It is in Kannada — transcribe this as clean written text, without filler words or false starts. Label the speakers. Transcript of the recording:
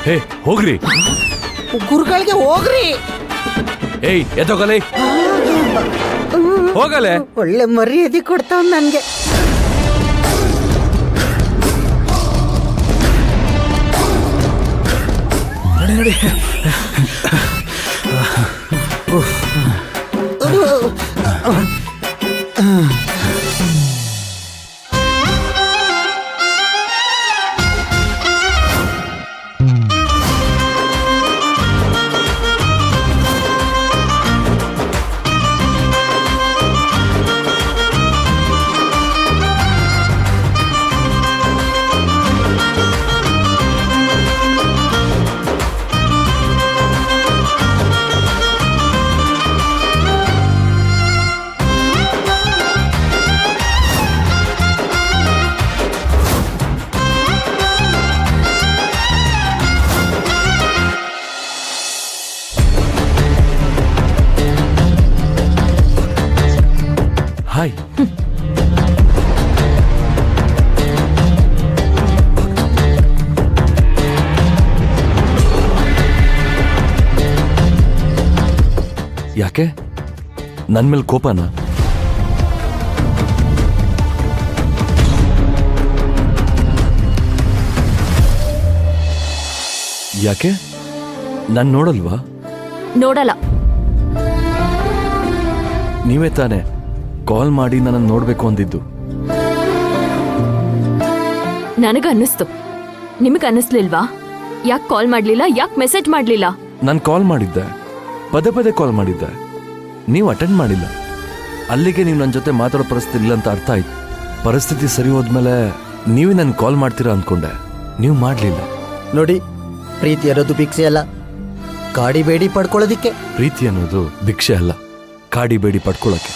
Speaker 1: ಹೇ ಹೋಗ್ರಿ.
Speaker 2: ಗುರುಗಳಿಗೆ ಹೋಗ್ರಿ.
Speaker 1: ಏಯ್ ಎತ್ತೋಗಲೇ, ಹೋಗಲೇ.
Speaker 2: ಒಳ್ಳೆ ಮರ್ಯಾದೆ ಕೊಡ್ತಾವ ನನ್ಗೆ.
Speaker 1: ನಡಿ ನಡಿ. ಹಾಯ್. ಯಾಕೆ ನನ್ ಮೇಲೆ ಕೋಪನಾ? ಯಾಕೆ ನಾನ್ ನೋಡಲ್ವಾ?
Speaker 3: ನೋಡಲ್ಲ.
Speaker 1: ನೀವೇ ತಾನೆ ಕಾಲ್ ಮಾಡಿ ನನ್ನ ನೋಡ್ಬೇಕು ಅಂದಿದ್ದು.
Speaker 3: ನನಗನ್ನಿಸ್ತು, ನಿಮಗನ್ನಿಸ್ಲಿಲ್ವಾ? ಯಾಕೆ ಕಾಲ್ ಮಾಡ್ಲಿಲ್ಲ? ಯಾಕೆ ಮೆಸೇಜ್ ಮಾಡ್ಲಿಲ್ಲ?
Speaker 1: ನಾನು ಕಾಲ್ ಮಾಡಿದ್ದೆ, ಪದೇ ಪದೇ ಕಾಲ್ ಮಾಡಿದ್ದೆ, ನೀವು ಅಟೆಂಡ್ ಮಾಡಿಲ್ಲ. ಅಲ್ಲಿಗೆ ನೀವು ನನ್ನ ಜೊತೆ ಮಾತಾಡೋ ಪರಿಸ್ಥಿತಿ ಇಲ್ಲ ಅಂತ ಅರ್ಥ ಆಯ್ತು. ಪರಿಸ್ಥಿತಿ ಸರಿ ಹೋದ್ಮೇಲೆ ನೀವೇ ನನ್ ಕಾಲ್ ಮಾಡ್ತೀರಾ ಅನ್ಕೊಂಡೆ, ನೀವು ಮಾಡ್ಲಿಲ್ಲ.
Speaker 2: ನೋಡಿ, ಪ್ರೀತಿ ಅನ್ನೋದು ಭಿಕ್ಷೆ ಅಲ್ಲ, ಕಾಡಿ ಬೇಡಿ ಪಡ್ಕೊಳ್ಳೋದಿಕ್ಕೆ.
Speaker 1: ಪ್ರೀತಿ ಅನ್ನೋದು ಭಿಕ್ಷೆ ಅಲ್ಲ, ಕಾಡಿ ಬೇಡಿ ಪಡ್ಕೊಳ್ಳೋಕೆ.